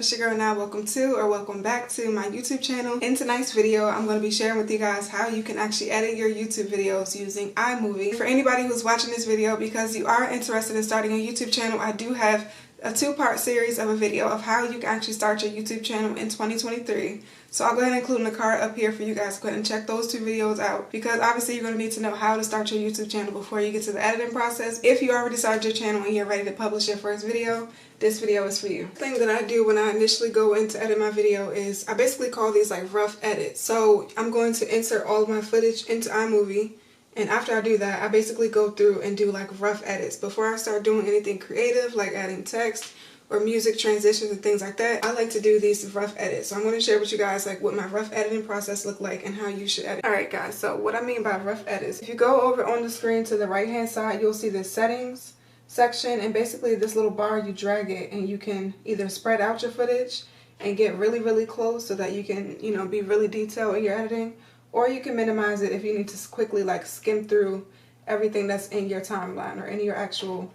It's your girl now. Welcome to or welcome back to my YouTube channel. In tonight's video, I'm going to be sharing with you guys how you can actually edit your YouTube videos using iMovie. For anybody who's watching this video, because you are interested in starting a YouTube channel, I do have a two-part series of a video of how you can actually start your YouTube channel in 2023. So I'll go ahead and include in the card up here for you guys to go ahead and check those two videos out, because obviously you're going to need to know how to start your YouTube channel before you get to the editing process. If you already started your channel and you're ready to publish your first video, this video is for you. The thing that I do when I initially go in to edit my video is I basically call these like rough edits. So I'm going to insert all of my footage into iMovie. And after I do that, I basically go through and do like rough edits. Before I start doing anything creative, like adding text or music transitions and things like that, I like to do these rough edits. So I'm going to share with you guys like what my rough editing process look like and how you should edit. Alright guys, so what I mean by rough edits, if you go over on the screen to the right hand side, you'll see the settings section, and basically this little bar, you drag it and you can either spread out your footage and get really close so that you can, you know, be really detailed in your editing. Or you can minimize it if you need to quickly like skim through everything that's in your timeline or in your actual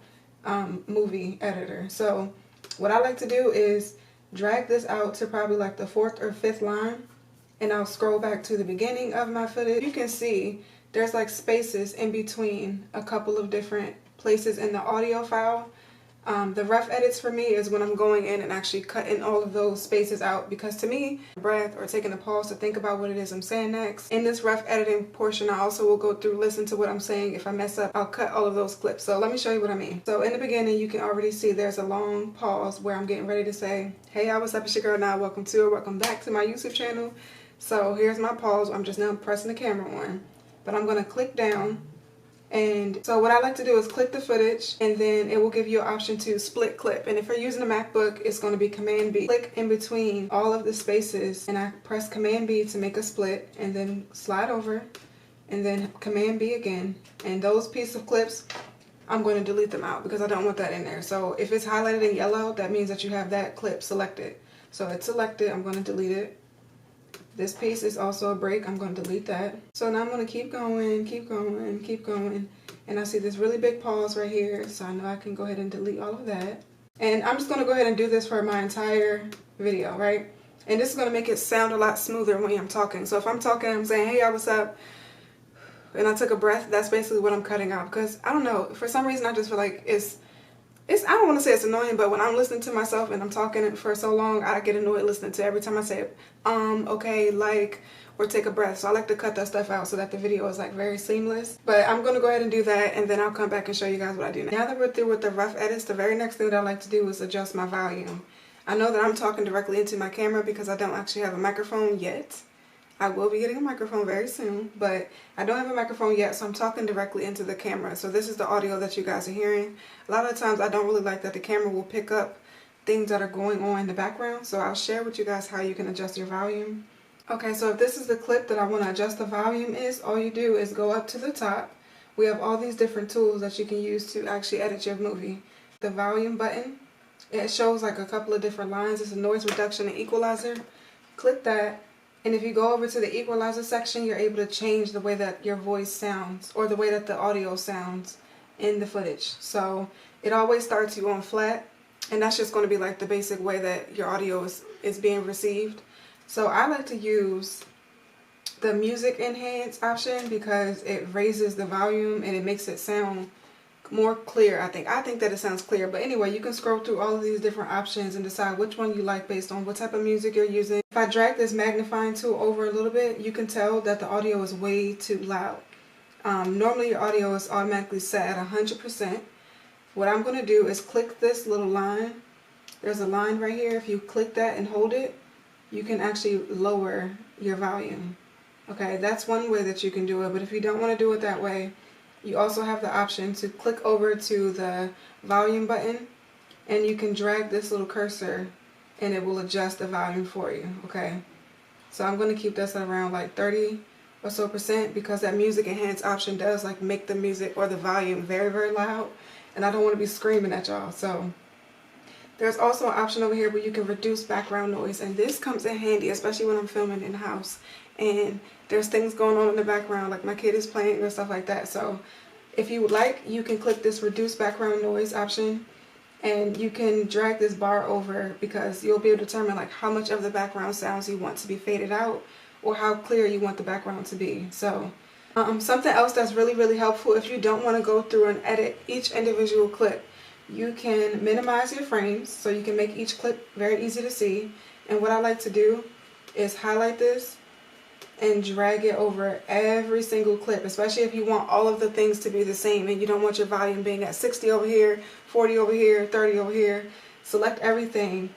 movie editor. So what I like to do is drag this out to probably like the 4th or 5th line, and I'll scroll back to the beginning of my footage. You can see there's like spaces in between a couple of different places in the audio file. The rough edits for me is when I'm going in and actually cutting all of those spaces out, because to me, breath or taking a pause to think about what it is I'm saying next. In this rough editing portion, I also will go through, listen to what I'm saying. If I mess up, I'll cut all of those clips. So let me show you what I mean. So in the beginning, you can already see there's a long pause where I'm getting ready to say, hey, what's up? It's your girl now. Welcome to or welcome back to my YouTube channel. So here's my pause. I'm just now pressing the camera on, but I'm going to click down. And so what I like to do is click the footage, and then it will give you an option to split clip. And if you're using a MacBook, it's going to be Command B. Click in between all of the spaces, and I press Command B to make a split, and then slide over, and then Command B again. And those pieces of clips, I'm going to delete them out because I don't want that in there. So if it's highlighted in yellow, that means that you have that clip selected. So it's selected, I'm going to delete it. This piece is also a break. I'm going to delete that. So now I'm going to keep going. And I see this really big pause right here. So I know I can go ahead and delete all of that. And I'm just going to go ahead and do this for my entire video, right? And this is going to make it sound a lot smoother when I'm talking. So if I'm talking, I'm saying, hey, what's up? And I took a breath. That's basically what I'm cutting out. Because I don't know. For some reason, I just feel like I don't want to say it's annoying, but when I'm listening to myself and I'm talking for so long, I get annoyed listening to every time I say, okay, like, or take a breath. So I like to cut that stuff out so that the video is like very seamless. But I'm going to go ahead and do that, and then I'll come back and show you guys what I do. Now that we're through with the rough edits, the very next thing that I like to do is adjust my volume. I know that I'm talking directly into my camera because I don't actually have a microphone yet. I will be getting a microphone very soon, but I don't have a microphone yet, so I'm talking directly into the camera. So this is the audio that you guys are hearing. A lot of times I don't really like that the camera will pick up things that are going on in the background, so I'll share with you guys how you can adjust your volume. Okay, so if this is the clip that I want to adjust the volume is, all you do is go up to the top. We have all these different tools that you can use to actually edit your movie. The volume button, it shows like a couple of different lines. It's a noise reduction and equalizer. Click that. And if you go over to the equalizer section, you're able to change the way that your voice sounds or the way that the audio sounds in the footage. So it always starts you on flat, and that's just going to be like the basic way that your audio is being received. So I like to use the music enhance option because it raises the volume and it makes it sound more clear. I think that it sounds clear. But anyway, you can scroll through all of these different options and decide which one you like based on what type of music you're using. If I drag this magnifying tool over a little bit, you can tell that the audio is way too loud. Normally your audio is automatically set at 100%. What I'm going to do is click this little line. There's a line right here. If you click that and hold it, you can actually lower your volume. Okay, that's one way that you can do it. But if you don't want to do it that way, you also have the option to click over to the volume button, and you can drag this little cursor and it will adjust the volume for you. Okay, so I'm going to keep this at around like 30 or so percent, because that music enhance option does like make the music or the volume very loud, and I don't want to be screaming at y'all. So there's also an option over here where you can reduce background noise, and this comes in handy especially when I'm filming in the house and there's things going on in the background, like my kid is playing or stuff like that. So if you would like, you can click this reduce background noise option, and you can drag this bar over because you'll be able to determine like how much of the background sounds you want to be faded out or how clear you want the background to be. So something else that's really helpful, if you don't want to go through and edit each individual clip, you can minimize your frames so you can make each clip very easy to see. And what I like to do is highlight this and drag it over every single clip, especially if you want all of the things to be the same and you don't want your volume being at 60 over here, 40 over here, 30 over here. Select everything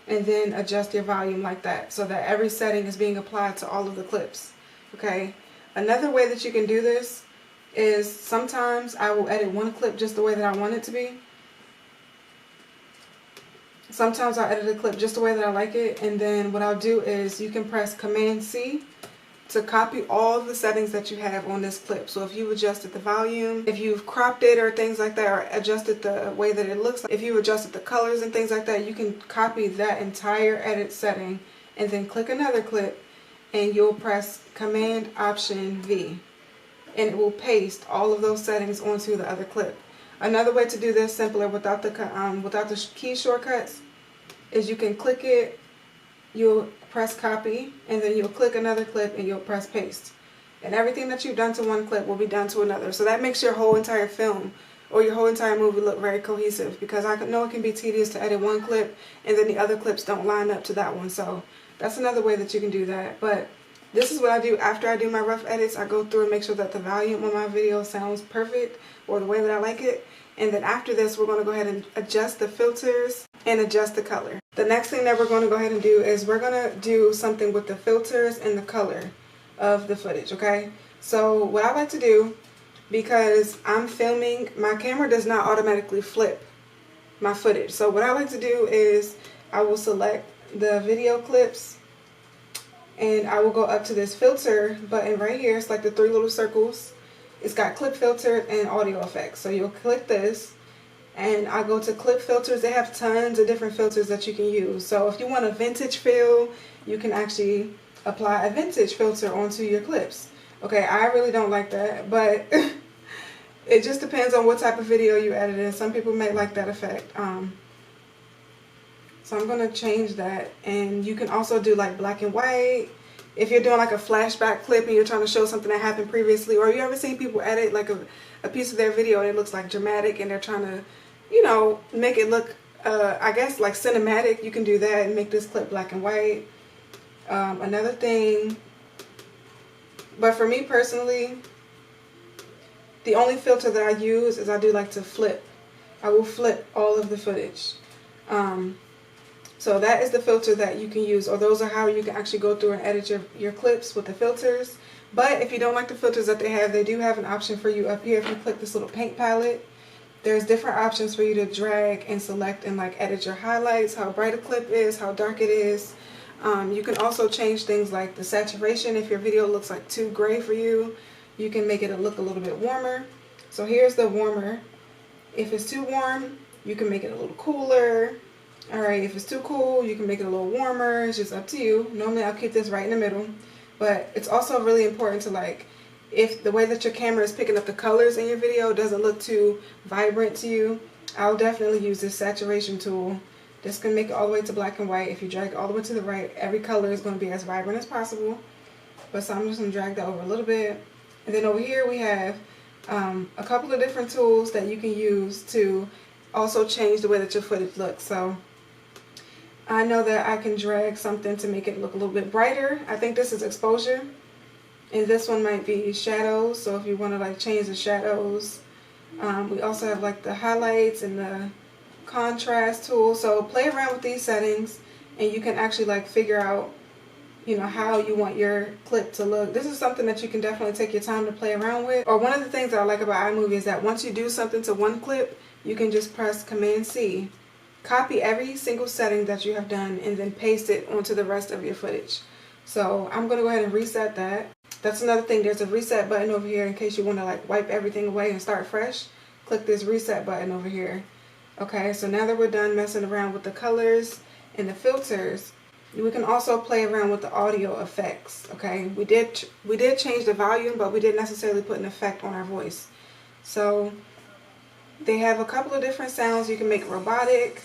and then adjust your volume like that so that every setting is being applied to all of the clips. Okay. Another way that you can do this is sometimes I will edit one clip just the way that I want it to be. Sometimes I'll edit a clip just the way that I like it, and then what I'll do is you can press Command C to copy all the settings that you have on this clip. So if you've adjusted the volume, if you've cropped it or things like that, or adjusted the way that it looks, if you've adjusted the colors and things like that, you can copy that entire edit setting and then click another clip and you'll press Command Option V and it will paste all of those settings onto the other clip. Another way to do this simpler without the key shortcuts is you can click it, you'll press copy, and then you'll click another clip and you'll press paste. And everything that you've done to one clip will be done to another. So that makes your whole entire film or your whole entire movie look very cohesive, because I know it can be tedious to edit one clip and then the other clips don't line up to that one. So that's another way that you can do that. But this is what I do after I do my rough edits. I go through and make sure that the volume on my video sounds perfect or the way that I like it. And then after this, we're going to go ahead and adjust the filters and adjust the color. The next thing that we're going to go ahead and do is we're going to do something with the filters and the color of the footage, okay? So what I like to do, because I'm filming, my camera does not automatically flip my footage. So what I like to do is I will select the video clips and I will go up to this filter button right here. It's like the three little circles. It's got clip filter and audio effects. So you'll click this and I go to clip filters. They have tons of different filters that you can use. So if you want a vintage feel, you can actually apply a vintage filter onto your clips. Okay, I really don't like that, but it just depends on what type of video you edit in. Some people may like that effect. So I'm going to change that. And you can also do like black and white. If you're doing like a flashback clip and you're trying to show something that happened previously, or you ever seen people edit like a piece of their video and it looks like dramatic and they're trying to, you know, make it look, I guess like cinematic, you can do that and make this clip black and white. Another thing, but for me personally, the only filter that I use is I do like to flip. I will flip all of the footage. So that is the filter that you can use, or those are how you can actually go through and edit your clips with the filters. But if you don't like the filters that they have, they do have an option for you up here. If you click this little paint palette, there's different options for you to drag and select and like edit your highlights, how bright a clip is, how dark it is. You can also change things like the saturation. If your video looks like too gray for you, you can make it look a little bit warmer. So here's the warmer. If it's too warm, you can make it a little cooler. Alright, if it's too cool, you can make it a little warmer. It's just up to you. Normally I'll keep this right in the middle. But it's also really important to, like, if the way that your camera is picking up the colors in your video doesn't look too vibrant to you, I'll definitely use this saturation tool. This can make it all the way to black and white. If you drag it all the way to the right, every color is going to be as vibrant as possible. But so I'm just going to drag that over a little bit. And then over here we have a couple of different tools that you can use to also change the way that your footage looks. So I know that I can drag something to make it look a little bit brighter. I think this is exposure. And this one might be shadows. So if you want to like change the shadows. We also have like the highlights and the contrast tool. So play around with these settings and you can actually like figure out, you know, how you want your clip to look. This is something that you can definitely take your time to play around with. Or one of the things that I like about iMovie is that once you do something to one clip, you can just press Command C. Copy every single setting that you have done and then paste it onto the rest of your footage. So I'm going to go ahead and reset that. That's another thing. There's a reset button over here in case you want to like wipe everything away and start fresh. Click this reset button over here. Okay, so now that we're done messing around with the colors and the filters, we can also play around with the audio effects. Okay, we did change the volume, but we didn't necessarily put an effect on our voice. So They have a couple of different sounds. You can make robotic,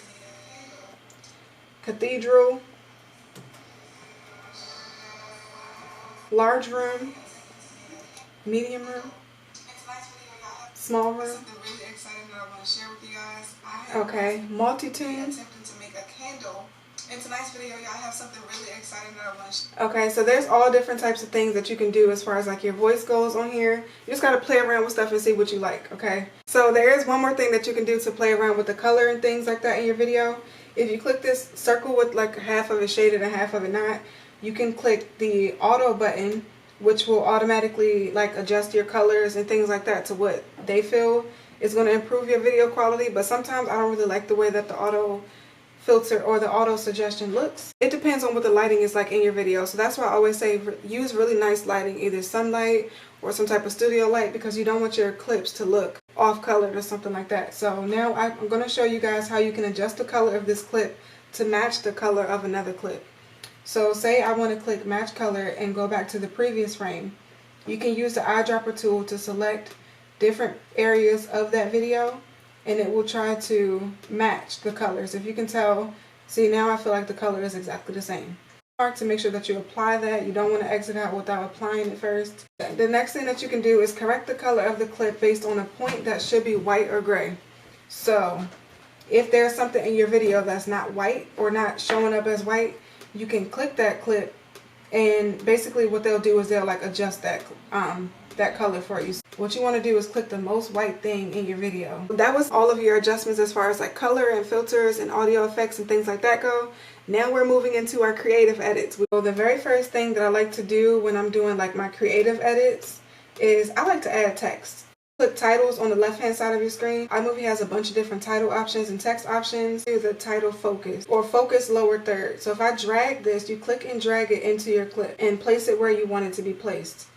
cathedral, large room, medium room, small room. Okay, multi-tune. In tonight's video, y'all have something really exciting that I want to share. Okay, so there's all different types of things that you can do as far as like your voice goes on here. You just got to play around with stuff and see what you like, okay? So there is one more thing that you can do to play around with the color and things like that in your video. If you click this circle with like half of it shaded and half of it not, you can click the auto button, which will automatically like adjust your colors and things like that to what they feel is going to improve your video quality. But sometimes I don't really like the way that the auto filter or the auto suggestion looks. It depends on what the lighting is like in your video. So that's why I always say use really nice lighting, either sunlight or some type of studio light, because you don't want your clips to look off colored or something like that. So now I'm going to show you guys how you can adjust the color of this clip to match the color of another clip. So say I want to click match color and go back to the previous frame. You can use the eyedropper tool to select different areas of that video, and it will try to match the colors. If you can tell, see now I feel like the color is exactly the same. To make sure that you apply that, you don't want to exit out without applying it first. The next thing that you can do is correct the color of the clip based on a point that should be white or gray. So if there's something in your video that's not white or not showing up as white, you can click that clip, and basically what they'll do is they'll like adjust that color for you. What you want to do is click the most white thing in your video. That was all of your adjustments as far as like color and filters and audio effects and things like that go. Now we're moving into our creative edits. So the very first thing that I like to do when I'm doing like my creative edits is I like to add text. Click titles on the left hand side of your screen. iMovie has a bunch of different title options and text options. Do the title focus or focus lower third. So if I drag this, you click and drag it into your clip and place it where you want it to be placed.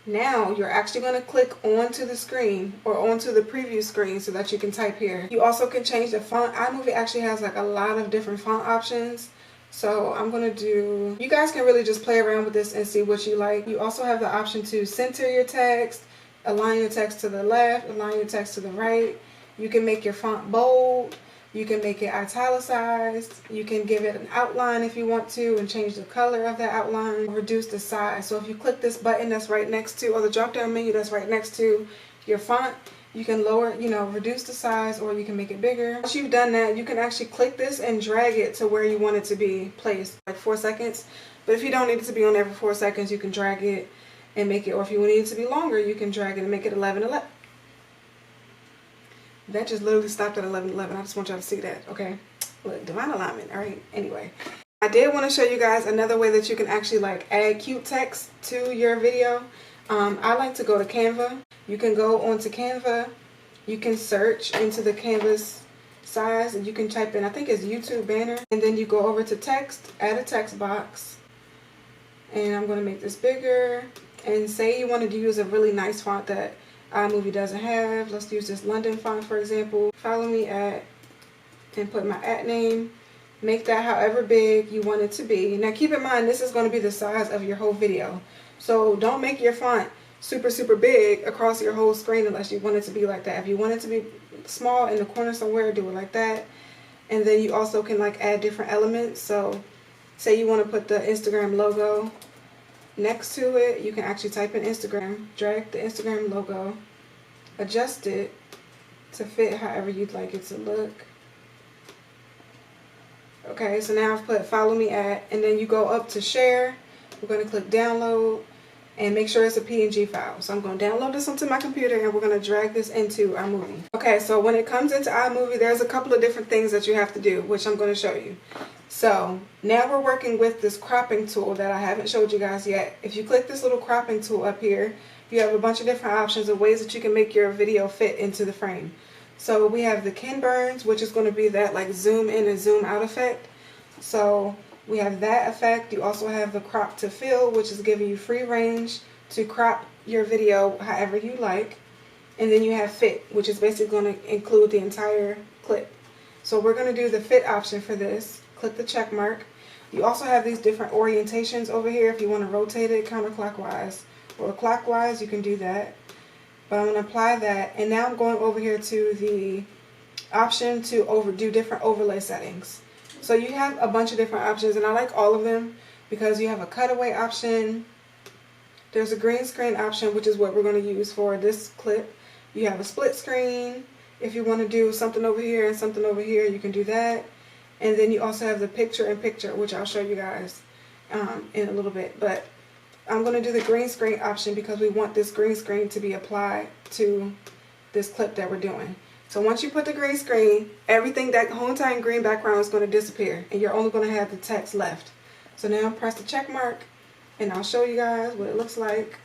Now you're actually going to click onto the screen or onto the preview screen so that you can type here. You also can change the font. iMovie actually has like a lot of different font options. So I'm going to do, you guys can really just play around with this and see what you like. You also have the option to center your text, align your text to the left, align your text to the right. You can make your font bold. You can make it italicized. You can give it an outline if you want to and change the color of that outline. Reduce the size. So if you click this button that's right next to, or the drop down menu that's right next to your font, you can lower, reduce the size, or you can make it bigger. Once you've done that, you can actually click this and drag it to where you want it to be placed, like 4 seconds. But if you don't need it to be on every 4 seconds, you can drag it and make it, or if you need it to be longer, you can drag it and make it 11:11. That just literally stopped at 11:11. I just want y'all to see that, okay? Look, divine alignment, all right? Anyway, I did want to show you guys another way that you can actually like add cute text to your video. I like to go to Canva. You can go onto Canva. You can search into the canvas size, and you can type in, I think it's YouTube banner, and then you go over to text, add a text box, and I'm going to make this bigger. And say you wanted to use a really nice font that iMovie doesn't have. Let's use this London font, for example. Follow me at, and put my at name. Make that however big you want it to be. Now keep in mind, this is going to be the size of your whole video. So don't make your font super, super big across your whole screen unless you want it to be like that. If you want it to be small in the corner somewhere, do it like that. And then you also can like add different elements. So say you want to put the Instagram logo next to it, you can actually type in Instagram, drag the Instagram logo, adjust it to fit however you'd like it to look. Okay, so now I've put follow me at, and then you go up to share. We're going to click download and make sure it's a PNG file. So I'm going to download this onto my computer, and we're going to drag this into iMovie. Okay, so when it comes into iMovie, there's a couple of different things that you have to do, which I'm going to show you. So now we're working with this cropping tool that I haven't showed you guys yet. If you click this little cropping tool up here, you have a bunch of different options of ways that you can make your video fit into the frame. So we have the Ken Burns, which is going to be that like zoom in and zoom out effect. So we have that effect. You also have the crop to fill, which is giving you free range to crop your video however you like. And then you have fit, which is basically going to include the entire clip. So we're going to do the fit option for this. Click the check mark. You also have these different orientations over here if you want to rotate it counterclockwise or clockwise, you can do that. But I'm going to apply that, and now I'm going over here to the option to do different overlay settings. So you have a bunch of different options, and I like all of them because you have a cutaway option. There's a green screen option, which is what we're going to use for this clip. You have a split screen. If you want to do something over here and something over here, you can do that. And then you also have the picture-in-picture, which I'll show you guys in a little bit. But I'm going to do the green screen option because we want this green screen to be applied to this clip that we're doing. So once you put the green screen, everything, that whole entire green background is going to disappear, and you're only going to have the text left. So now press the check mark, and I'll show you guys what it looks like.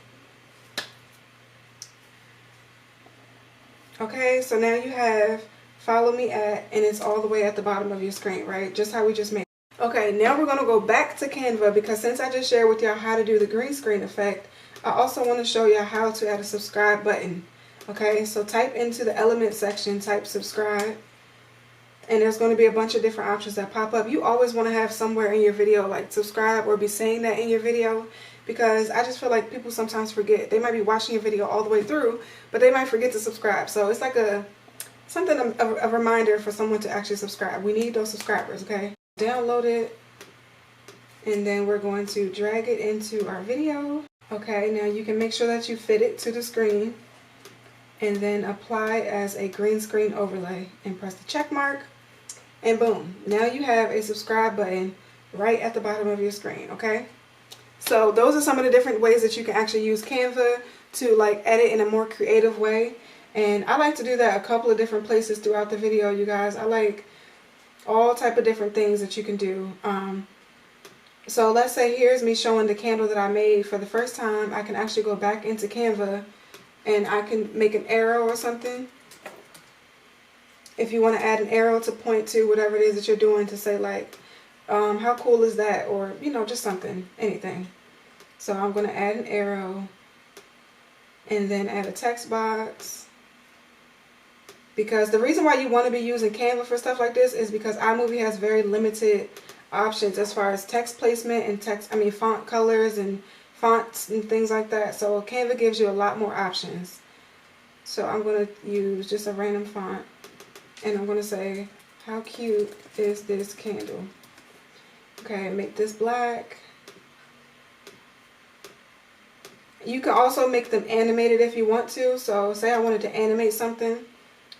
Okay, so now you have follow me at, and it's all the way at the bottom of your screen, right? Just how we just made. Okay, now we're going to go back to Canva, because since I just shared with y'all how to do the green screen effect, I also want to show y'all how to add a subscribe button. Okay, so type into the element section, type subscribe, and there's going to be a bunch of different options that pop up. You always want to have somewhere in your video like subscribe, or be saying that in your video, because I just feel like people sometimes forget. They might be watching your video all the way through, but they might forget to subscribe. So it's like a reminder for someone to actually subscribe. We need those subscribers, okay? Download it, and then we're going to drag it into our video. Okay, now you can make sure that you fit it to the screen, and then apply as a green screen overlay, and press the check mark, and boom, now you have a subscribe button right at the bottom of your screen. Okay, so those are some of the different ways that you can actually use Canva to like edit in a more creative way. And I like to do that a couple of different places throughout the video, you guys. I like all type of different things that you can do. So let's say here's me showing the candle that I made for the first time. I can actually go back into Canva, and I can make an arrow or something. If you want to add an arrow to point to whatever it is that you're doing, to say like, how cool is that? Or, you know, just something, anything. So I'm going to add an arrow, and then add a text box. Because the reason why you want to be using Canva for stuff like this is because iMovie has very limited options as far as text placement and font colors and fonts and things like that. So Canva gives you a lot more options. So I'm going to use just a random font, and I'm going to say, how cute is this candle? Okay, make this black. You can also make them animated if you want to. So say I wanted to animate something,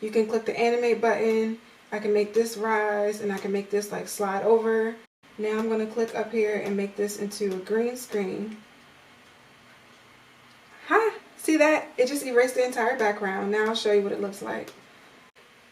you can click the animate button. I can make this rise, and I can make this like slide over. Now I'm going to click up here and make this into a green screen. See that? It just erased the entire background. Now I'll show you what it looks like.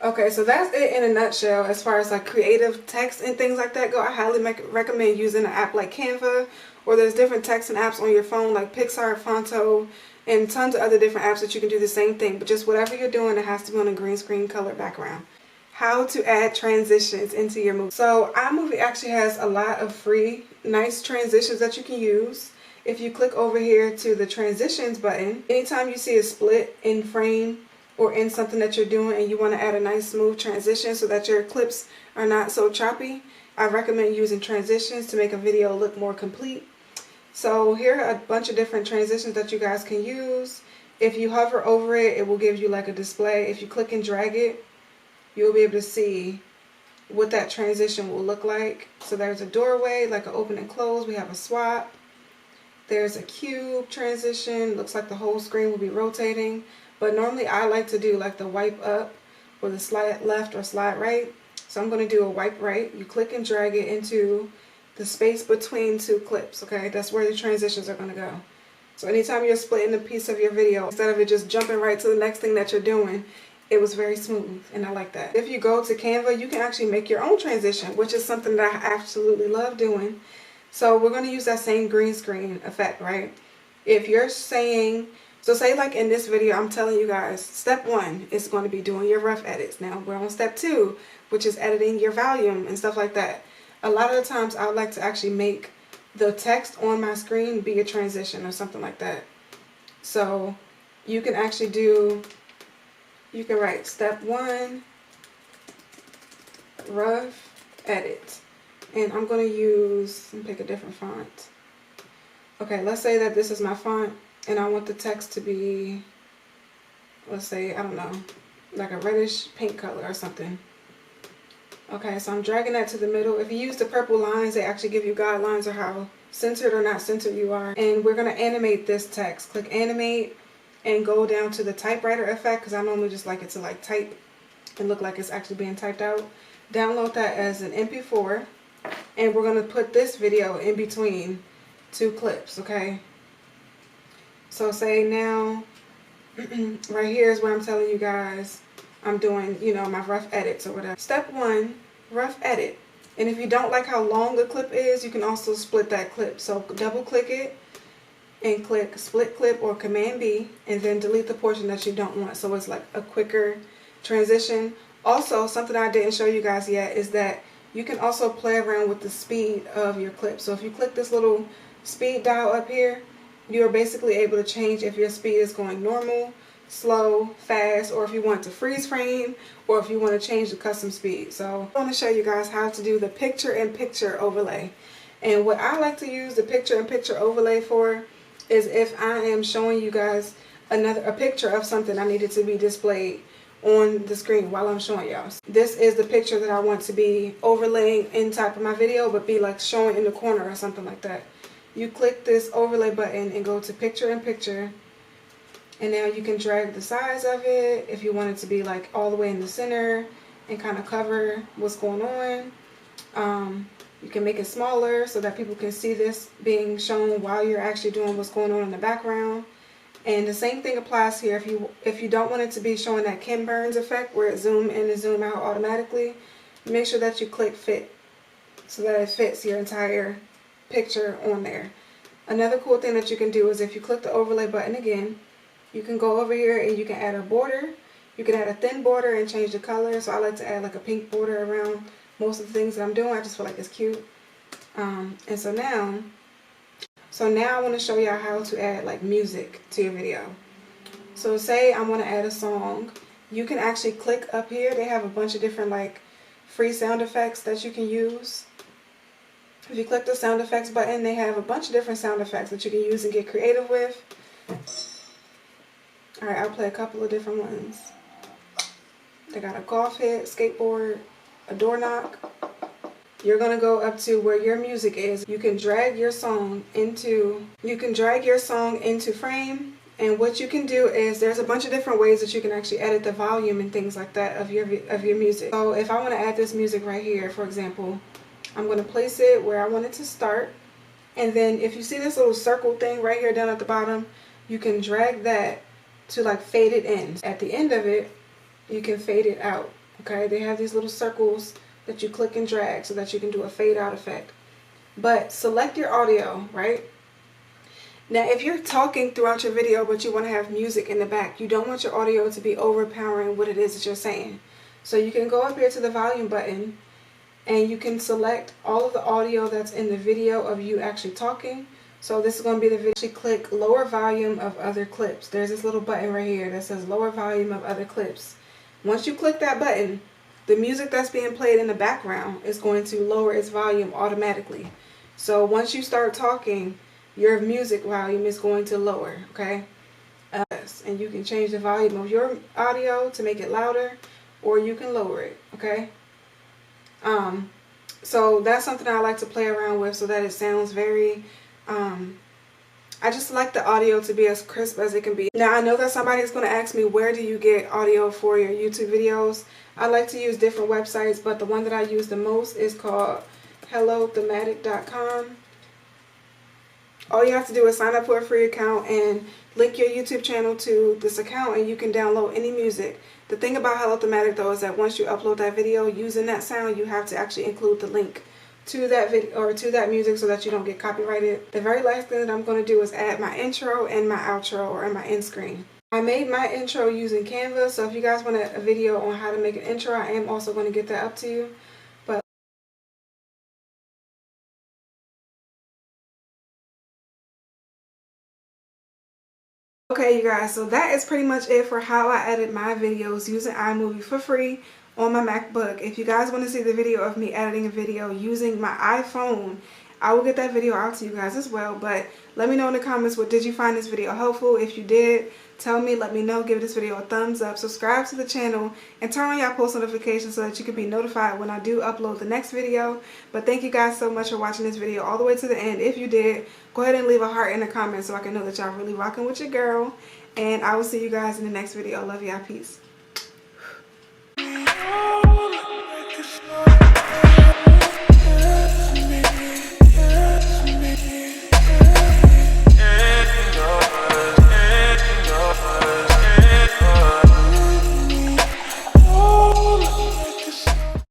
Okay, so that's it in a nutshell as far as like creative text and things like that go. I highly recommend using an app like Canva, or there's different text and apps on your phone like Pixar, Fonto, and tons of other different apps that you can do the same thing. But just whatever you're doing, it has to be on a green screen color background. How to add transitions into your movie. So iMovie actually has a lot of free, nice transitions that you can use. If you click over here to the transitions button, anytime you see a split in frame or in something that you're doing and you want to add a nice smooth transition so that your clips are not so choppy, I recommend using transitions to make a video look more complete. So here are a bunch of different transitions that you guys can use. If you hover over it, it will give you like a display. If you click and drag it, you'll be able to see what that transition will look like. So there's a doorway, like an open and close. We have a swap. There's a cube transition. Looks like the whole screen will be rotating. But normally I like to do like the wipe up or the slide left or slide right. So I'm going to do a wipe right. You click and drag it into the space between two clips. Okay, that's where the transitions are going to go. So anytime you're splitting a piece of your video, instead of it just jumping right to the next thing that you're doing, it was very smooth, and I like that. If you go to Canva, you can actually make your own transition, which is something that I absolutely love doing. So we're going to use that same green screen effect, right? If you're saying, so say like in this video, I'm telling you guys, step 1 is going to be doing your rough edits. Now we're on step 2, which is editing your volume and stuff like that. A lot of the times I would like to actually make the text on my screen be a transition or something like that. So you can actually do, you can write step 1, rough edit. And I'm going to use, let me pick a different font. Okay, let's say that this is my font and I want the text to be let's say, I don't know, like a reddish pink color or something. Okay, so I'm dragging that to the middle. If you use the purple lines, they actually give you guidelines of how centered or not centered you are. And we're going to animate this text. Click animate and go down to the typewriter effect, because I normally just like it to like type and look like it's actually being typed out. Download that as an MP4, and we're going to put this video in between two clips, okay? So say now, right here is where I'm telling you guys I'm doing, you know, my rough edits or whatever. Step 1, rough edit. And if you don't like how long the clip is, you can also split that clip. So double click it and click split clip or Command B, and then delete the portion that you don't want, so it's like a quicker transition. Also, something I didn't show you guys yet is that you can also play around with the speed of your clip. So if you click this little speed dial up here, you're basically able to change if your speed is going normal, slow, fast, or if you want to freeze frame, or if you want to change the custom speed. So I want to show you guys how to do the picture-in-picture overlay. And what I like to use the picture-in-picture overlay for is if I am showing you guys a picture of something I needed to be displayed on the screen while I'm showing y'all. This is the picture that I want to be overlaying in top of my video, but be like showing in the corner or something like that. You click this overlay button and go to picture-in-picture. And now you can drag the size of it if you want it to be like all the way in the center and kind of cover what's going on. You can make it smaller so that people can see this being shown while you're actually doing what's going on in the background. And the same thing applies here. If you don't want it to be showing that Ken Burns effect where it zoom in and zoom out automatically, make sure that you click fit so that it fits your entire picture on there. Another cool thing that you can do is if you click the overlay button again, you can go over here and you can add a border. You can add a thin border and change the color. So I like to add like a pink border around most of the things that I'm doing. I just feel like it's cute. And so now I want to show y'all how to add like music to your video. So say I want to add a song. You can actually click up here. They have a bunch of different like free sound effects that you can use. If you click the sound effects button, they have a bunch of different sound effects that you can use and get creative with. Alright, I'll play a couple of different ones. They got a golf hit, skateboard, a door knock. You're going to go up to where your music is. You can drag your song into frame, and what you can do is there's a bunch of different ways that you can actually edit the volume and things like that of your music. So if I want to add this music right here, for example, I'm going to place it where I want it to start, and then if you see this little circle thing right here down at the bottom, you can drag that to like fade it in. At the end of it, you can fade it out. Okay, they have these little circles that you click and drag so that you can do a fade out effect. But select your audio, right? Now if you're talking throughout your video but you want to have music in the back, you don't want your audio to be overpowering what it is that you're saying. So you can go up here to the volume button and you can select all of the audio that's in the video of you actually talking. So this is going to be the video. Actually click lower volume of other clips. There's this little button right here that says lower volume of other clips. Once you click that button, the music that's being played in the background is going to lower its volume automatically. So once you start talking, your music volume is going to lower, okay? And you can change the volume of your audio to make it louder, or you can lower it, okay? So that's something I like to play around with so that it sounds very, I just like the audio to be as crisp as it can be. Now I know that somebody's going to ask me, where do you get audio for your YouTube videos? I like to use different websites, but the one that I use the most is called hellothematic.com. All you have to do is sign up for a free account and link your YouTube channel to this account, and you can download any music. The thing about Hello Thematic though is that once you upload that video using that sound, you have to actually include the link to that video or to that music so that you don't get copyrighted. The very last thing that I'm going to do is add my intro and my outro, or my end screen. I made my intro using Canva, so if you guys want a video on how to make an intro, I am also going to get that up to you. But okay, you guys, so that is pretty much it for how I edit my videos using iMovie for free on my MacBook. If you guys want to see the video of me editing a video using my iPhone I will get that video out to you guys as well. But let me know in the comments, what did you find this video helpful? If you did, tell me, let me know, give this video a thumbs up, subscribe to the channel, and turn on y'all post notifications so that you can be notified when I do upload the next video. But thank you guys so much for watching this video all the way to the end. If you did, go ahead and leave a heart in the comments so I can know that y'all really rocking with your girl. And I will see you guys in the next video. Love y'all. Peace.